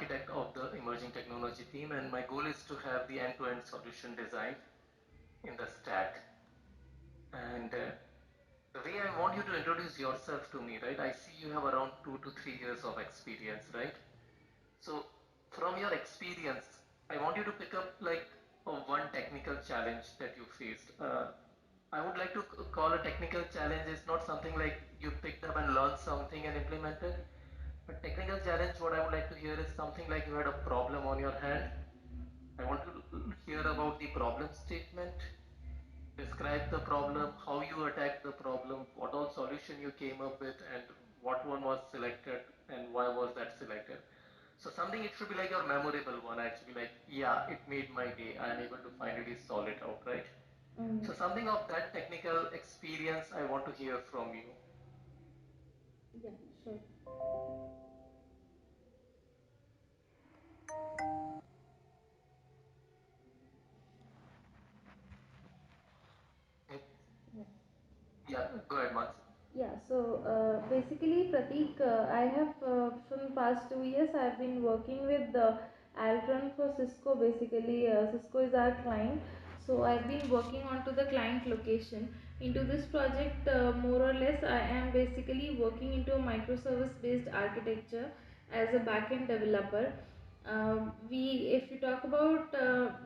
architect of the emerging technology team, and my goal is to have the end-to-end solution design in the stack. And the way I want you to introduce yourself to me, right? I see you have around 2 to 3 years of experience, right? So from your experience, I want you to pick up like one technical challenge that you faced. I would like to call a technical challenge is not something like you picked up and learned something and implemented. A technical challenge, what I would like to hear is something like you had a problem on your hand. I want to hear about the problem statement, describe the problem, how you attacked the problem, what all solution you came up with, and what one was selected and why was that selected. So something it should be like your memorable one actually, like, yeah, it made my day. I am able to finally solve it out, right? So something of that technical experience I want to hear from you. Yeah, sure. Mm, Yeah. yeah, go ahead, Max. Yeah, so basically, Pratik, I have from past 2 years I have been working with Altron for Cisco. Basically, Cisco is our client, so I've been working onto the client location. Into this project, more or less, I am basically working into a microservice-based architecture as a backend developer. If you talk about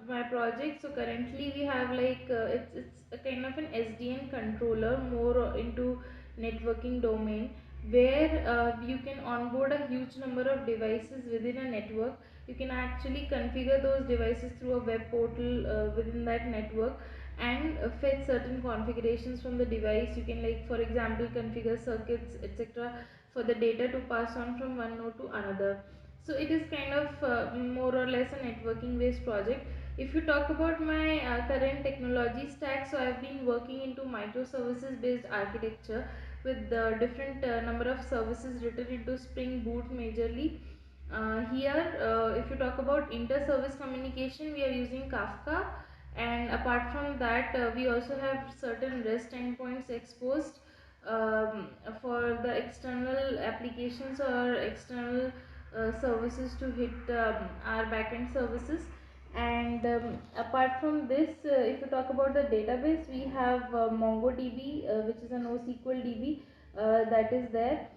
my project, so currently we have like it's a kind of an SDN controller, more into networking domain, where you can onboard a huge number of devices within a network. You can actually configure those devices through a web portal within that network, and fetch certain configurations from the device. You can, like, for example, configure circuits, etc., for the data to pass on from one node to another. So it is kind of more or less a networking based project. If you talk about my current technology stack, so I've been working into microservices based architecture with the different number of services written into Spring Boot majorly. If you talk about inter-service communication, we are using Kafka, and apart from that, we also have certain REST endpoints exposed for the external applications or external services to hit our backend services. And apart from this, if you talk about the database, we have MongoDB, which is a NoSQL DB that is there.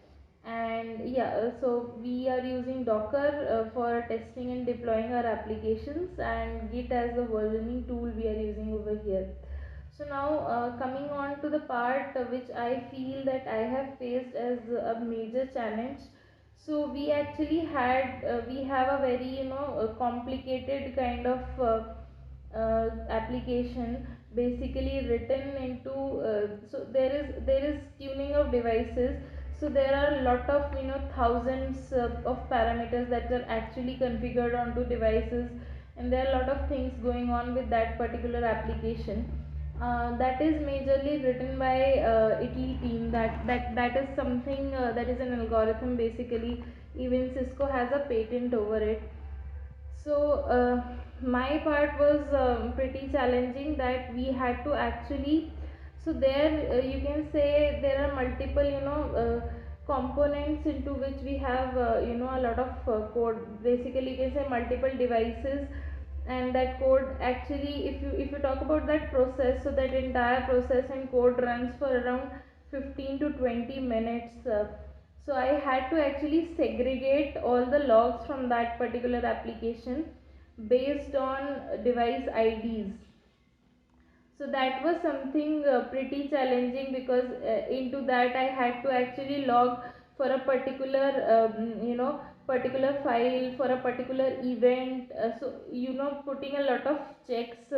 And yeah, so we are using Docker for testing and deploying our applications, and Git as the versioning tool we are using over here. So now, coming on to the part which I feel that I have faced as a major challenge. So we have a very, a complicated kind of application, basically written into so there is tuning of devices. So there are a lot of, thousands of parameters that are actually configured onto devices, and there are a lot of things going on with that particular application. That is majorly written by Italy team. That is something that is an algorithm basically. Even Cisco has a patent over it. So my part was pretty challenging, that we had to actually, so there you can say there are multiple, components into which we have, a lot of code. Basically, you can say multiple devices, and that code actually, if you talk about that process, so that entire process and code runs for around 15 to 20 minutes. So I had to actually segregate all the logs from that particular application based on device IDs. So that was something pretty challenging, because into that I had to actually log for a particular particular file for a particular event. So, putting a lot of checks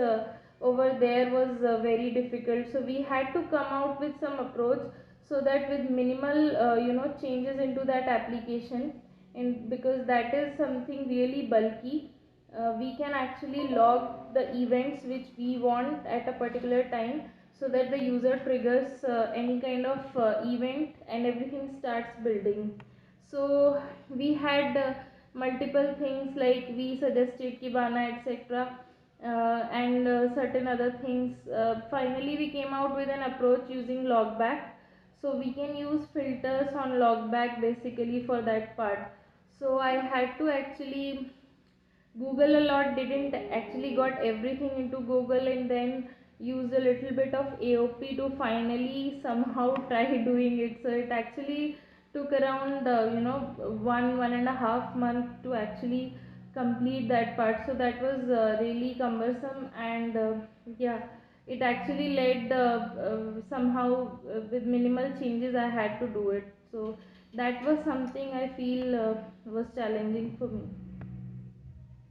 over there was very difficult. So we had to come out with some approach, so that with minimal changes into that application, and because that is something really bulky, we can actually log the events which we want at a particular time, so that the user triggers any kind of event and everything starts building. So we had multiple things, like we suggested Kibana, etc., and certain other things. Finally we came out with an approach using logback. So we can use filters on logback basically for that part. So I had to actually Google a lot, didn't actually got everything into Google, and then use a little bit of AOP to finally somehow try doing it. So it actually took around 1.5 month to actually complete that part. So that was really cumbersome, and yeah, it actually led somehow with minimal changes I had to do it. So that was something I feel was challenging for me.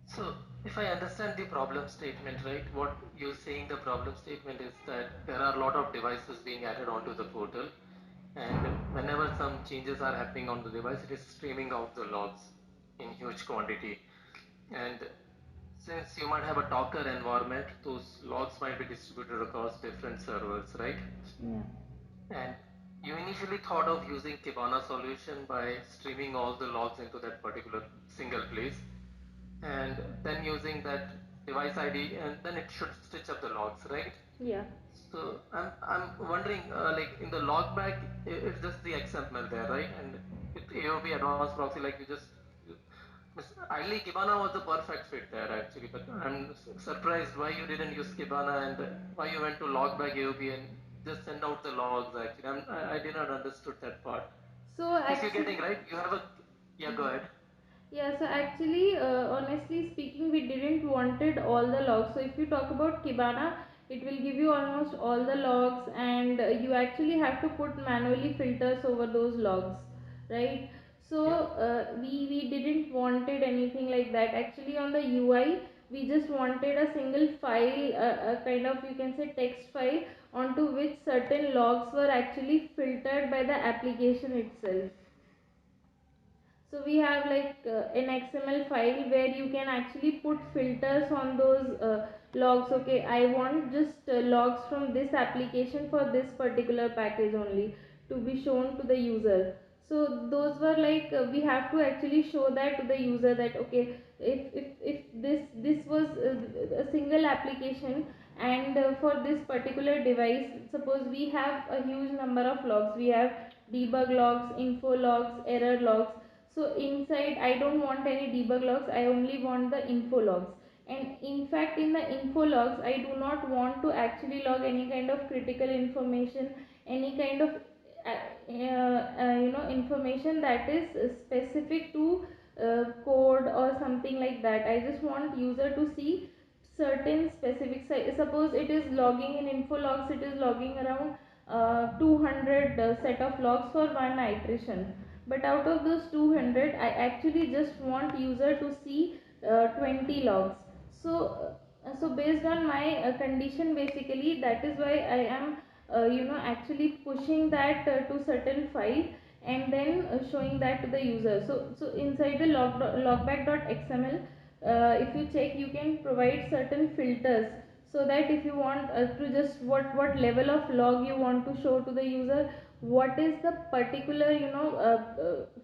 So, if I understand the problem statement, right, what you're saying the problem statement is that there are a lot of devices being added onto the portal, and whenever some changes are happening on the device, it is streaming out the logs in huge quantity. And since you might have a Docker environment, those logs might be distributed across different servers, right? Yeah. And you initially thought of using Kibana solution by streaming all the logs into that particular single place, and then using that device ID, and then it should stitch up the logs, right? Yeah. So I'm wondering, like in the log bag, it's just the XML there, right? And with AOP advanced proxy, like you just ideally Kibana was the perfect fit there actually, but I'm surprised why you didn't use Kibana and why you went to log bag AOP and just send out the logs actually. I did not understood that part. So If you're actually, getting right, you have a yeah. Go ahead. yeah. So actually, honestly speaking, we didn't wanted all the logs. So if you talk about Kibana, it will give you almost all the logs, and you actually have to put manually filters over those logs, right? So Yeah. we didn't wanted anything like that. Actually, on the UI, we just wanted a single file, a kind of, you can say, text file, onto which certain logs were actually filtered by the application itself. So we have like an XML file where you can actually put filters on those logs. Okay, I want just logs from this application for this particular package only to be shown to the user. So those were like we have to actually show that to the user that okay, if this was a single application, and for this particular device, suppose we have a huge number of logs. We have debug logs, info logs, error logs. So inside I don't want any debug logs, I only want the info logs. And in fact, in the info logs, I do not want to actually log any kind of critical information, any kind of information that is specific to code or something like that. I just want user to see certain specific, suppose it is logging in info logs, it is logging around 200 set of logs for one iteration, but out of those 200 I actually just want user to see 20 logs. So so based on my condition, basically that is why I am actually pushing that to certain file, and then showing that to the user. So inside the logback.xml, if you check, you can provide certain filters, so that if you want to just what level of log you want to show to the user, what is the particular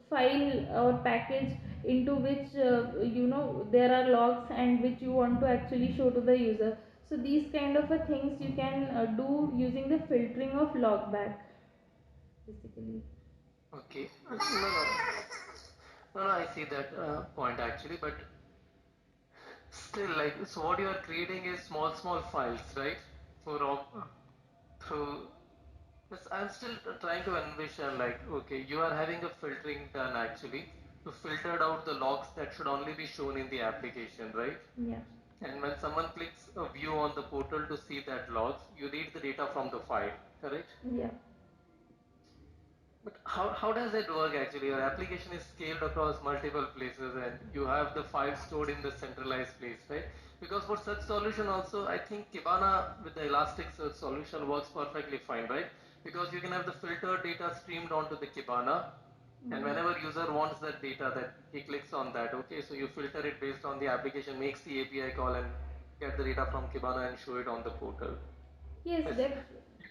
file or package into which there are logs, and which you want to actually show to the user. So these kind of things you can do using the filtering of logback basically. Okay. No, I see that point actually, but still, like, so what you are creating is small files, right? For all, through. Yes, I'm still trying to envision, like, okay, you are having a filtering done actually to filtered out the logs that should only be shown in the application, right? Yeah. And when someone clicks a view on the portal to see that logs, you read the data from the file, correct? Yeah. But how does it work actually? Your application is scaled across multiple places and you have the file stored in the centralized place, right? Because for such solution also, I think Kibana with the Elasticsearch solution works perfectly fine, right? Because you can have the filtered data streamed onto the Kibana, and Yeah. whenever user wants that data, that he clicks on that, okay, so you filter it based on the application, makes the API call and get the data from Kibana and show it on the portal. Yes, Yes.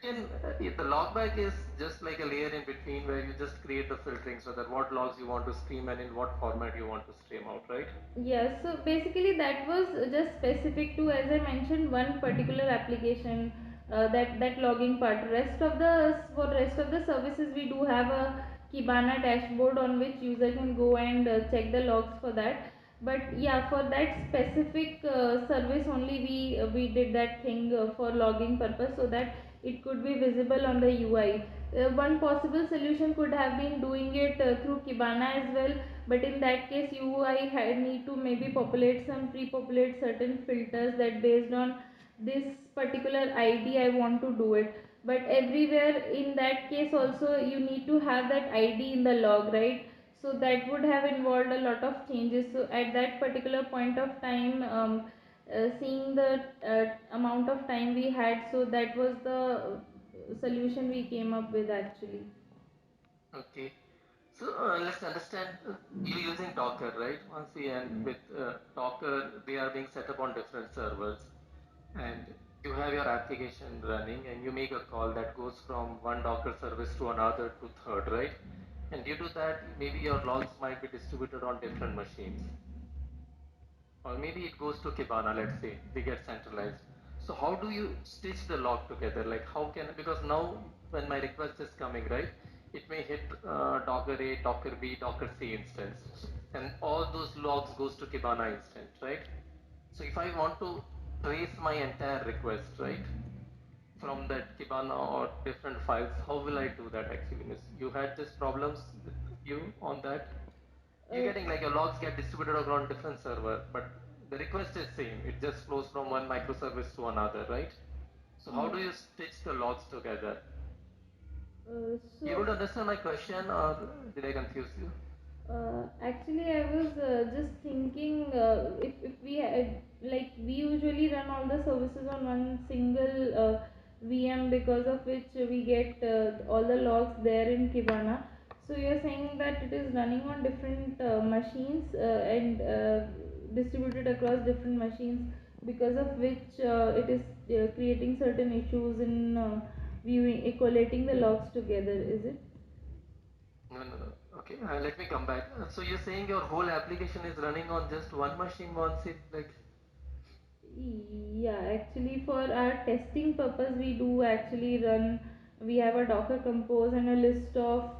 You can, the logback is just like a layer in between where you just create the filtering so that what logs you want to stream and in what format you want to stream out, right? yes. So basically, that was just specific to, as I mentioned, one particular application. That logging part. Rest of the For rest of the services, we do have a Kibana dashboard on which user can go and check the logs for that. But yeah, for that specific service only we did that thing for logging purpose, so that it could be visible on the UI. One possible solution could have been doing it through Kibana as well, but in that case UI need to maybe populate some pre-populate certain filters that based on this particular ID I want to do it. But everywhere in that case also you need to have that ID in the log, right? So that would have involved a lot of changes. So at that particular point of time, seeing the amount of time we had, so that was the solution we came up with actually. Okay. So let's understand you're using Docker, right? Once we end with Docker, they are being set up on different servers, and you have your application running, and you make a call that goes from one Docker service to another to third, right? And due to that, maybe your logs might be distributed on different machines. Or maybe it goes to Kibana, let's say, they get centralized. So how do you stitch the log together? Like how can, because now when my request is coming, right, it may hit Docker A, Docker B, Docker C instance. And all those logs goes to Kibana instance, right? So if I want to trace my entire request, right, from that Kibana or different files, how will I do that actually? Miss? You had these problems with you on that? You're Uh, getting like your logs get distributed around different server, but the request is same. It just flows from one microservice to another, right? So how do yeah. you stitch the logs together? You So don't understand my question, or did I confuse you? actually, I was just thinking if we had, like we usually run all the services on one single VM, because of which we get all the logs there in Kibana. So you're saying that it is running on different machines and distributed across different machines, because of which it is creating certain issues in viewing, collating the logs together. Is it? No, no, no. Okay, let me come back. So you're saying your whole application is running on just one machine once it like. Yeah, actually for our testing purpose we do actually run, we have a Docker Compose and a list of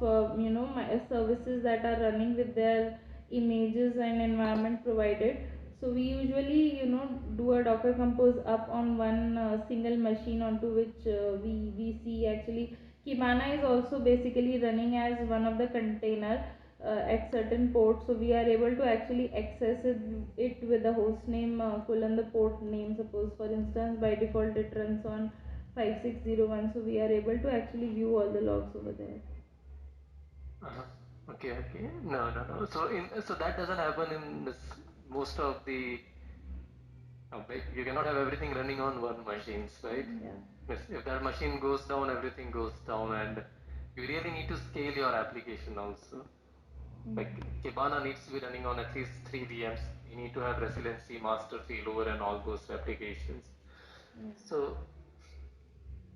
services that are running with their images and environment provided. So we usually do a Docker Compose up on one single machine onto which we see actually Kibana is also basically running as one of the container at certain ports, so we are able to actually access it with the host name colon the port name. Suppose for instance by default it runs on 5601, so we are able to actually view all the logs over there. Uh-huh. Okay, okay. No, no, no. So that doesn't happen in this most of the. You cannot have everything running on one machines, right? Yeah. If that machine goes down, everything goes down, and you really need to scale your application also. Like Mm. Kibana needs to be running on at least 3 VMs. You need to have resiliency, master failover, and all those applications. Yeah. So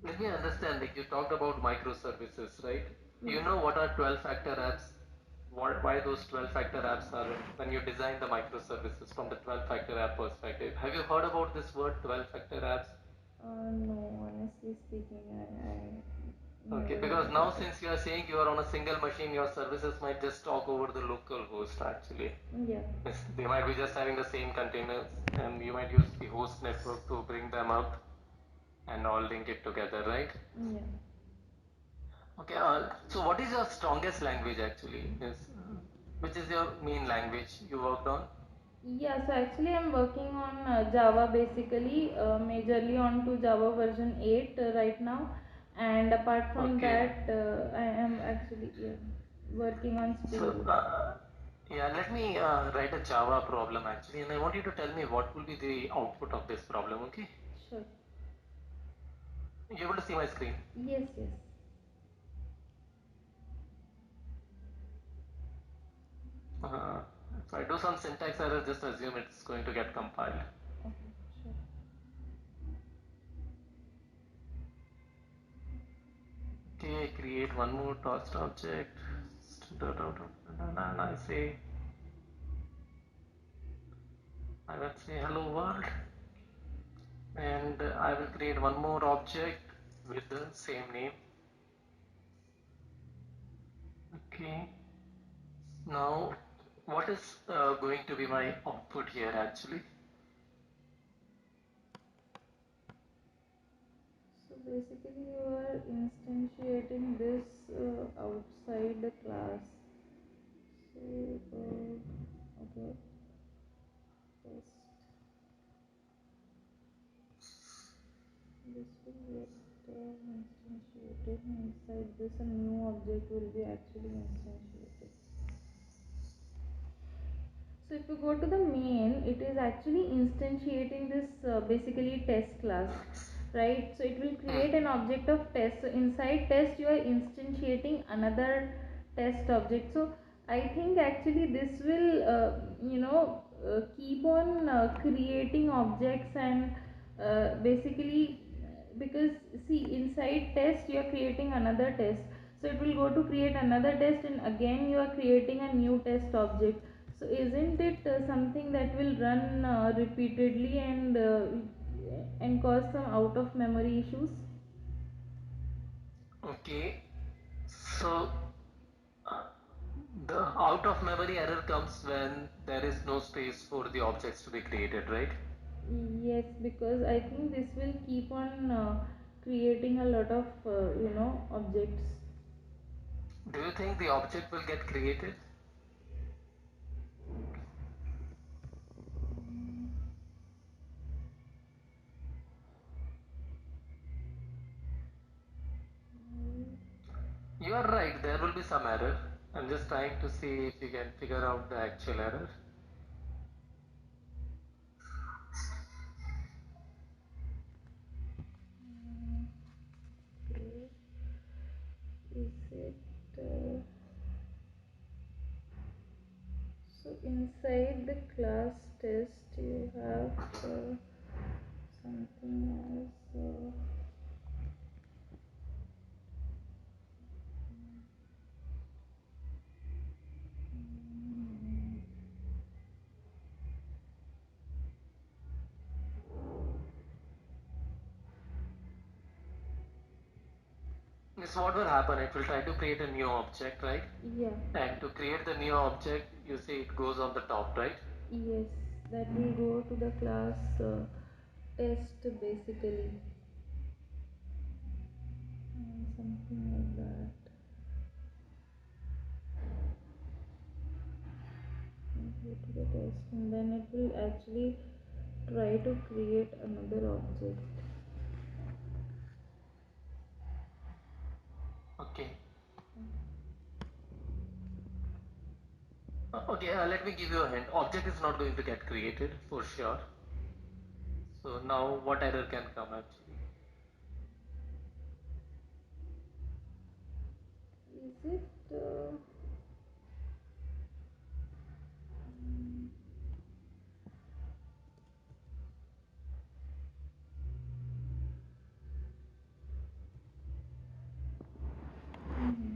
let me understand. Like you talked about microservices, right? Do Yeah. you know what are 12-factor apps? Why those 12-factor apps are when you design the microservices from the 12-factor app perspective? Have you heard about this word 12-factor apps? No, honestly speaking, I Okay, never because heard now of it. since you are saying you are on a single machine, your services might just talk over the local host actually. Yeah. Yes, they might be just having the same containers and you might use the host network to bring them up and all link it together, right? Yeah. Okay, so what is your strongest language actually? Yes, which is your main language you worked on? Yeah, so actually I'm working on Java basically, majorly on to Java version 8 right now, and apart from Okay, that, I am actually, yeah, working on Spring so Boot. yeah, let me write a Java problem actually, and I want you to tell me what will be the output of this problem. Okay, Sure. you able to see my screen? Yes, yes. If I do some syntax error, just assume it's going to get compiled. Okay, sure. Okay, create one more toast object. I say, I will say hello world, and I will create one more object with the same name. Okay. Now, what is going to be my output here actually? So basically you are instantiating this outside the class. So okay, test. This will get instantiated inside this. A new object will be actually instantiated. So if you go to the main, it is actually instantiating this basically test class, right? So it will create an object of test. So inside test you are instantiating another test object. So I think actually this will keep on creating objects and basically because see inside test you are creating another test, so it will go to create another test and again you are creating a new test object. So isn't it something that will run repeatedly and cause some out of memory issues? Okay. So the out of memory error comes when there is no space for the objects to be created, right? Yes, because I think this will keep on creating a lot of objects. Do you think the object will get created? You are right, there will be some error. I'm just trying to see if you can figure out the actual error. Okay. Is it so inside the class test you have something as So what will happen? It will try to create a new object, right? yeah, And to create the new object, you see it goes on the top, right? yes, that will go to the class test basically. Something like that. Go to the test and then it will actually try to create another object. Okay. Okay, let me give you a hint. Object is not going to get created for sure. So now what error can come actually? Is it mhm.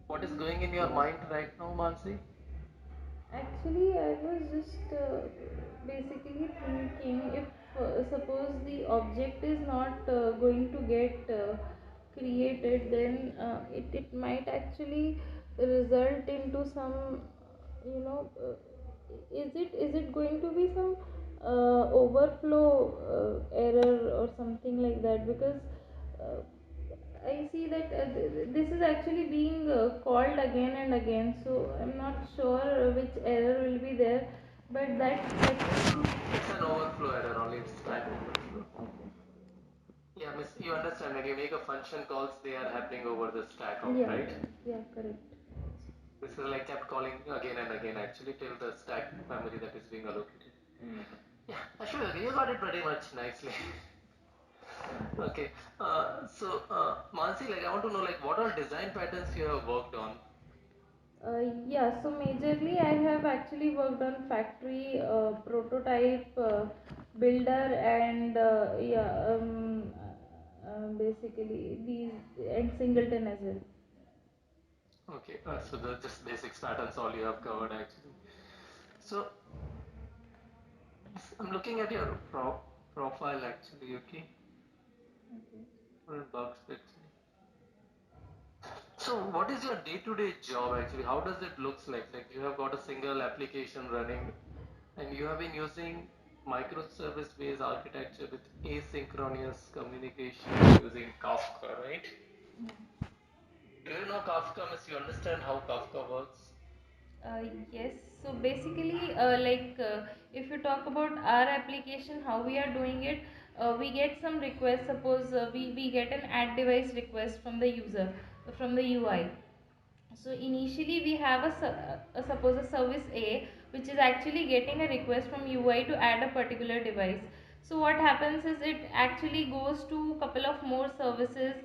What is going in your mind right now, Mansi? Actually, I was just basically thinking if suppose the object is not going to get created, then it might actually result into some, you know, is it going to be some overflow error or something like that? Because uh, I see that this is actually being called again and again, so I'm not sure which error will be there, but It's an overflow error only, it's stack overflow. okay. Yeah, miss, you understand when you make a function calls, they are happening over the stack out, Yeah, right? yeah, correct. This is like kept calling again and again actually till the stack memory that is being allocated. Mm. Yeah, Ashok, you got it pretty much nicely. Okay, Mansi, like I want to know like what all design patterns you have worked on. Yeah, so majorly I have actually worked on factory prototype builder and basically these and singleton as well. Okay, so the just basics patterns all you have covered actually. So I'm looking at your profile actually, okay? Okay. For bugs actually. So what is your day-to-day job actually? How does it looks like? Like you have got a single application running and you have been using microservice-based architecture with asynchronous communication using Kafka, right? Do you know Kafka? Means you understand how Kafka works? Uh, yes, so basically, if you talk about our application, how we are doing it, we get some requests. Suppose we get an add device request from the user, from the UI. So initially we have suppose a service A which is actually getting a request from UI to add a particular device. So what happens is it actually goes to couple of more services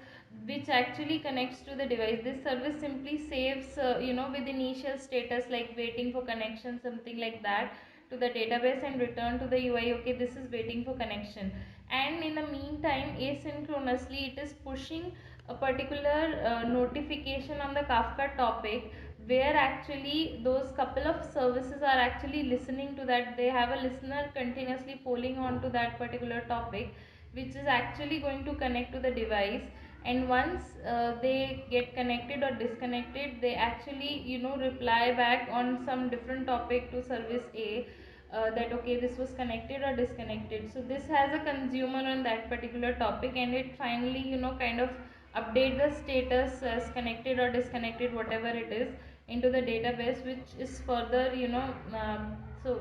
which actually connects to the device. This service simply saves with initial status like waiting for connection, something like that, to the database and return to the UI, okay, this is waiting for connection. And in the meantime, asynchronously it is pushing a particular notification on the Kafka topic, where actually those couple of services are actually listening to that. They have a listener continuously polling on to that particular topic, which is actually going to connect to the device. And once they get connected or disconnected, they actually reply back on some different topic to service A, that okay, this was connected or disconnected. So this has a consumer on that particular topic, and it finally kind of update the status as connected or disconnected, whatever it is, into the database, which is further so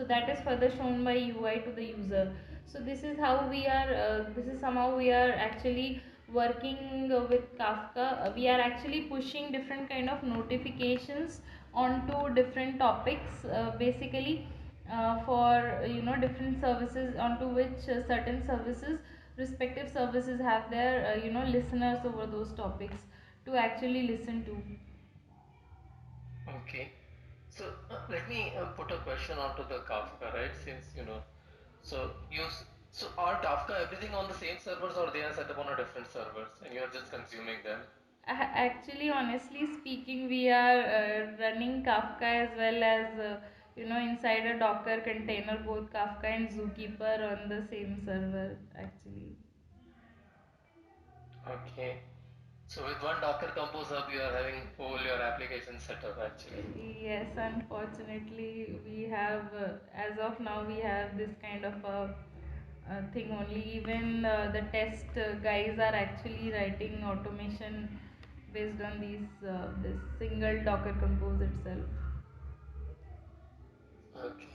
that is further shown by UI to the user. So this is how we are this is somehow we are actually working with Kafka. We are actually pushing different kind of notifications onto different topics, basically for different services, onto which certain services, respective services, have their listeners over those topics to actually listen to. Okay. So let me put a question onto the Kafka, right? Since so so are Kafka everything on the same servers or they are set up on a different servers and you are just consuming them? Actually, honestly speaking, we are running Kafka as well as inside a Docker container, both Kafka and Zookeeper on the same server actually. Okay. So with one Docker Compose Hub, you are having whole your application set up actually. Yes, unfortunately, we have, as of now, we have this kind of a thing only. Even the test guys are actually writing automation based on this single Docker Compose itself. Okay.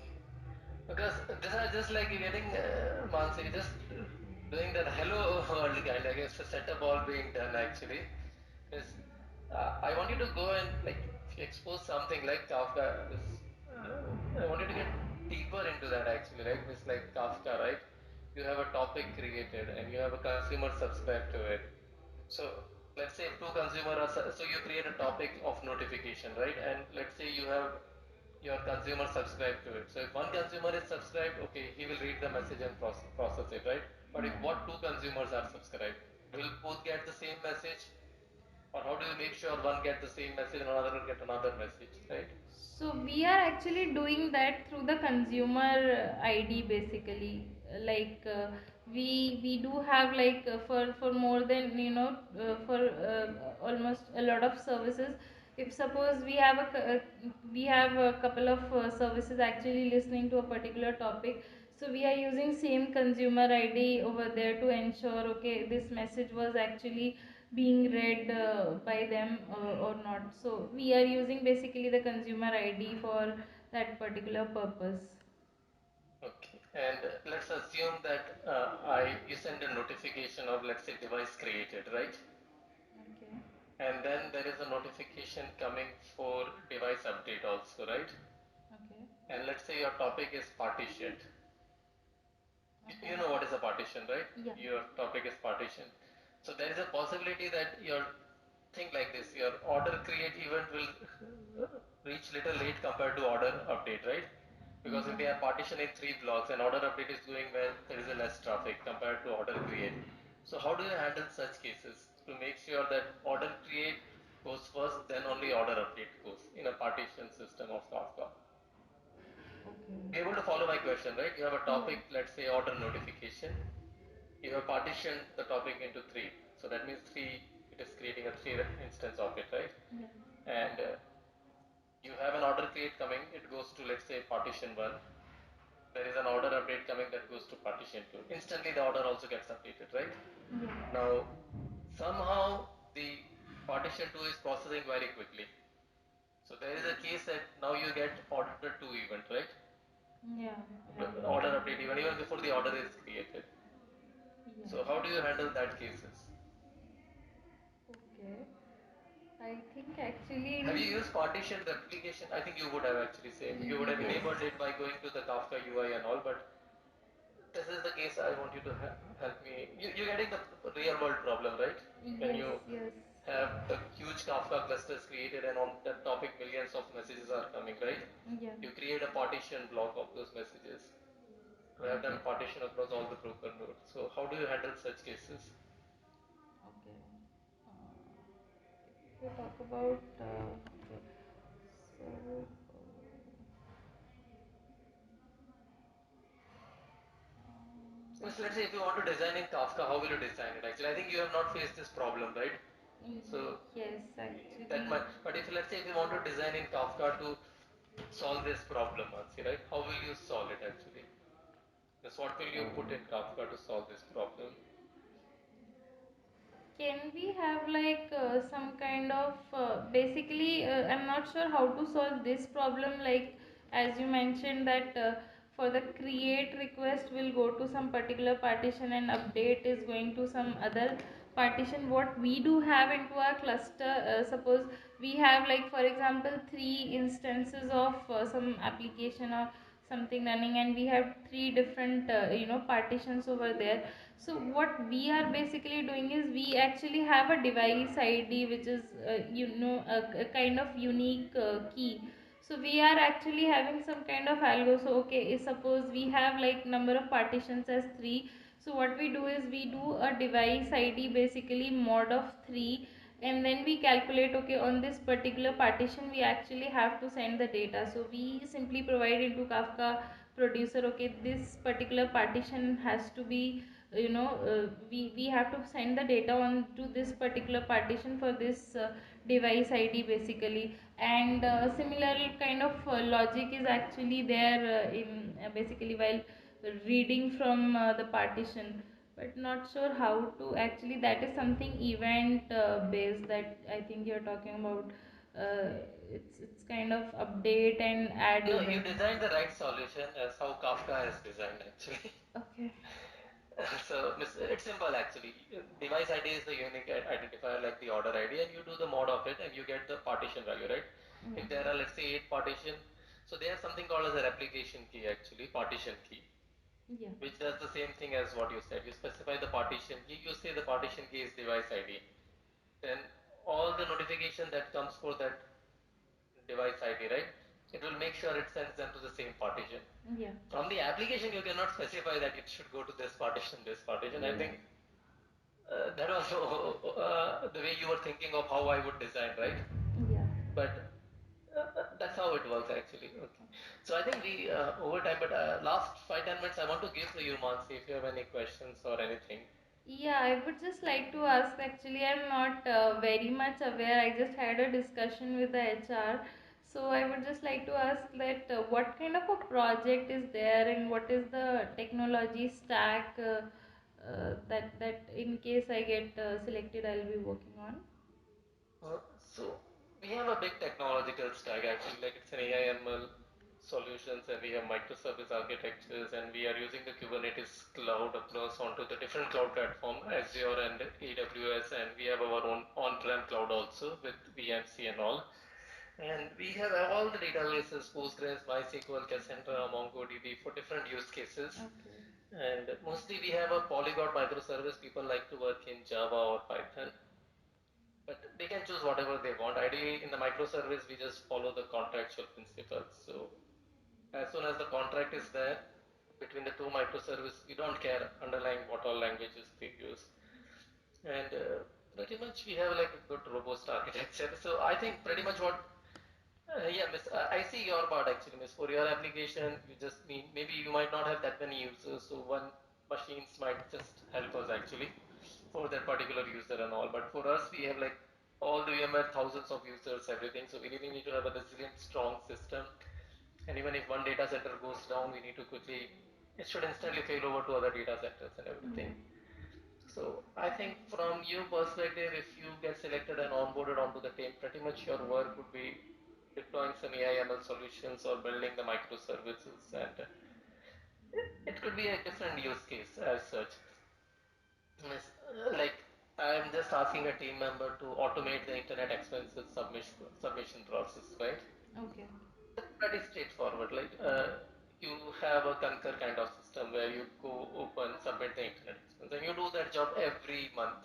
Because this is just like you're getting Mansi, just doing that hello world kind, I guess, the setup all being done actually. Because I want you to go and like expose something like Kafka. I want you to get deeper into that actually, right? It's like Kafka, right? You have a topic created and you have a consumer subscribe to it. So let's say two consumer are, so you create a topic of notification, right? And let's say you have your consumer subscribe to it. So if one consumer is subscribed, okay, he will read the message and process it, right? But if what two consumers are subscribed, will both get the same message? Or how do you make sure one get the same message and another will get another message, right? So we are actually doing that through the consumer ID basically. We do have for more than for almost a lot of services. If suppose we have a couple of services actually listening to a particular topic, so we are using same consumer ID over there to ensure okay, this message was actually being read by them or not. So we are using basically the consumer ID for that particular purpose. Okay. And let's assume that I you send a notification of let's say device created, right? Okay. And then there is a notification coming for device update also, right? Okay. And let's say your topic is partitioned. You Okay. know what is a partition, right? Yeah. Your topic is partition. So there is a possibility that your think like this, your order create event will reach little late compared to order update, right? Because if we have partition in 3 blocks and order update is going well, there is a less traffic compared to order create. So how do you handle such cases to make sure that order create goes first, then only order update goes in a partition system of Kafka? Be able to follow my question, right? You have a topic, let's say order notification. You have partitioned the topic into 3. So that means 3, it is creating a 3 instance of it, right? And you have an order create coming, it goes to, let's say, partition 1. There is an order update coming that goes to partition 2. Instantly the order also gets updated, right? Now, somehow the partition 2 is processing very quickly. So there is a case that now you get order 2 event, right? Order update even before the order is created. So how do you handle that cases? Okay. I think actually Have you used partition replication? I think you would have actually said. You would have yes. enabled it by going to the Kafka UI and all, but this is the case I want you to help me. You're getting the real world problem, right? When you Yes. have the huge Kafka clusters created and on that topic millions of messages are coming, right? Yeah. You create a partition block of those messages. We have done partition across all the broker nodes. So how do you handle such cases? Okay. If we talk about okay, so So let's say if you want to design in Kafka, how will you design it? Actually, I think you have not faced this problem, right? So yes, actually. that might, but if let's say if you want to design in Kafka to solve this problem, Mansi, right? How will you solve it actually? Just what will you put in Kafka to solve this problem? Can we have like some kind of basically I'm not sure how to solve this problem, like as you mentioned that for the create request will go to some particular partition and update is going to some other partition. What we do have into our cluster, suppose we have like for example 3 instances of some application or something running and we have 3 different partitions over there. So what we are basically doing is we actually have a device id which is a kind of unique key. So we are actually having some kind of algo. So okay, suppose we have like number of partitions as 3. So what we do is we do a device id basically mod of 3, and then we calculate okay on this particular partition we actually have to send the data. So we simply provide into Kafka producer okay this particular partition has to be we have to send the data on to this particular partition for this device id basically. And similar kind of logic is actually there in basically while reading from the partition, but not sure how to actually. That is something event based that I think you're talking about. uh, it's kind of update and add No, you event. designed the right solution as how Kafka has designed actually. Okay. So it's simple actually. Device ID is the unique identifier like the order ID, and you do the mod of it and you get the partition value, right? If there are let's say 8 partition, so they have something called as a replication key actually, partition key, Yeah. which does the same thing as what you said. You specify the partition key, you say the partition key is device ID. Then all the notification that comes for that device ID, right? It will make sure it sends them to the same partition. Yeah. From the application, you cannot specify that it should go to this partition, this partition. I think that was the way you were thinking of how I would design, right? Yeah. But that's how it works actually. Okay. So I think we over time, but last 5-10 minutes, I want to give to you, Mansi, if you have any questions or anything. Yeah, I would just like to ask actually, I'm not very much aware. I just had a discussion with the HR. So I would just like to ask that what kind of a project is there and what is the technology stack that in case I get selected I'll be working on. So we have a big technological stack actually, like it's an AI/ML solutions, and we have microservice architectures, and we are using the Kubernetes cloud across onto the different cloud platform, Azure and AWS, and we have our own on-prem cloud also with VMC and all. And we have all the databases, Postgres, MySQL, Cassandra, MongoDB for different use cases. Okay. And mostly we have a polyglot microservice. People like to work in Java or Python. but they can choose whatever they want. Ideally, in the microservice, we just follow the contractual principles. So as soon as the contract is there between the two microservices, we don't care underlying what all languages they use. And pretty much we have like a good robust architecture. So I think pretty much what yeah, Miss, I see your part actually, Miss. For your application, you just need, maybe you might not have that many users, so one machines might just help us actually for that particular user and all. But for us, we have like all the VMware thousands of users, everything. So we really need to have a resilient, strong system. And even if one data center goes down, we need to quickly, it should instantly fail over to other data centers and everything. So I think from your perspective, if you get selected and onboarded onto the team, pretty much your work would be deploying some AI/ML solutions or building the microservices, and it could be a different use case as such. Like I'm just asking a team member to automate the internet expenses submission process, right? Okay. It's pretty straightforward. Like you have a Concur kind of system where you go open, submit the internet expense, and you do that job every month.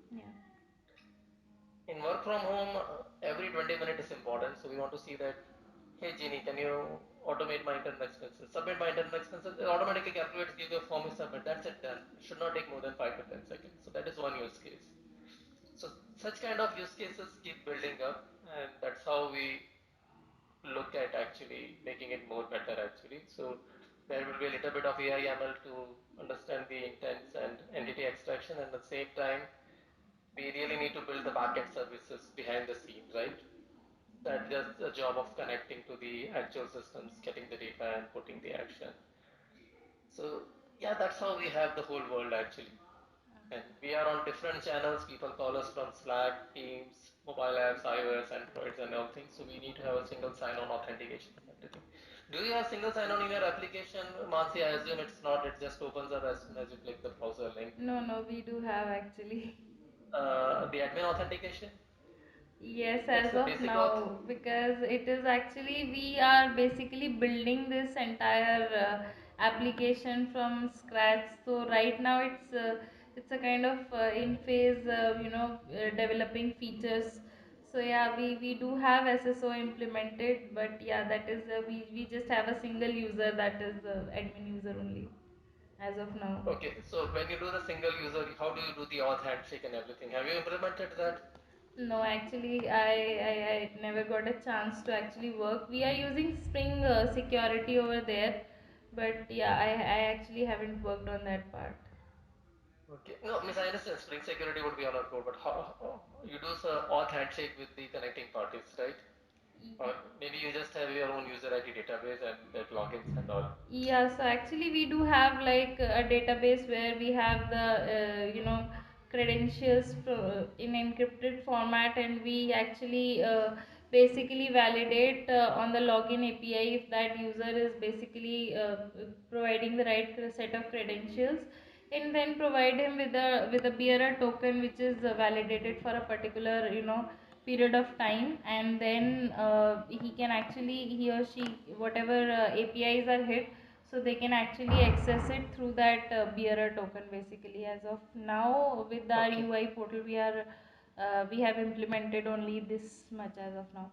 Yeah. In work from home, every 20 minutes is important. So we want to see that, hey Genie, can you automate my internet expenses? Submit my internet expenses. It automatically calculates, give you a form, you submit. That's it, done. It should not take more than 5 to 10 seconds. So that is one use case. So such kind of use cases keep building up, and that's how we look at actually making it more better actually. So there will be a little bit of AI ML to understand the intents and entity extraction, and at the same time we really need to build the backend services behind the scenes, right? That's just a job of connecting to the actual systems, getting the data and putting the action. So yeah, that's how we have the whole world actually. And we are on different channels. People call us from Slack, Teams, mobile apps, iOS, Androids, and all things. So we need to have a single sign-on authentication and everything. Do you have single sign-on in your application, Mansi? I assume it's not. It just opens up as soon as you click the browser link. No, no, we do have actually. The admin authentication. Yes, It's as a of basic auth. now, because it is actually we are basically building this entire application from scratch. So right now it's a kind of in phase, developing features. So yeah, we do have SSO implemented, but yeah, that is we just have a single user, that is the admin user only as of now. Okay, so when you do the single user, how do you do the auth handshake and everything? Have you implemented that? No, actually, I never got a chance to actually work. We are using Spring Security over there, but yeah, I actually haven't worked on that part. Okay. No, Miss, I understand Spring Security would be on our code, but how you do the auth handshake with the connecting parties, right? Or maybe you just have your own user ID database and that logins and all. Yeah, so actually we do have like a database where we have the credentials in encrypted format, and we actually basically validate on the login API if that user is basically providing the right set of credentials, and then provide him with a bearer token which is validated for a particular period of time, and then he can actually, he or she, whatever APIs are hit, so they can actually access it through that bearer token basically. As of now with our Okay, UI portal, we have implemented only this much as of now.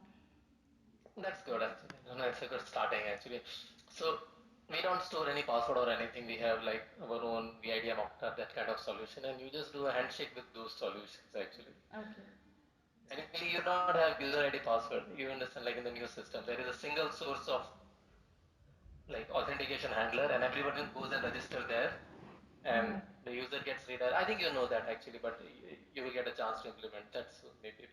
that's good actually. No, no, it's a good starting actually. So we don't store any password or anything. We have like our own VIDM Octa, that kind of solution, and you just do a handshake with those solutions actually. Okay. Technically, you don't have user ID password. You understand, like in the new system, there is a single source of like authentication handler, and everyone goes and register there, and Yeah. the user gets redirected. I think you know that actually, but you will get a chance to implement that soon, maybe.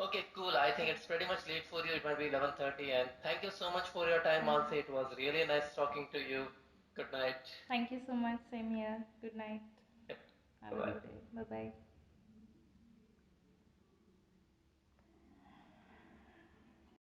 Okay, cool. I think it's pretty much late for you. It might be 11:30, and thank you so much for your time, Thank Mansi. you. It was really nice talking to you. Good night. Thank you so much. Same here. Good night. Yep. Have a Bye. good day. Bye bye.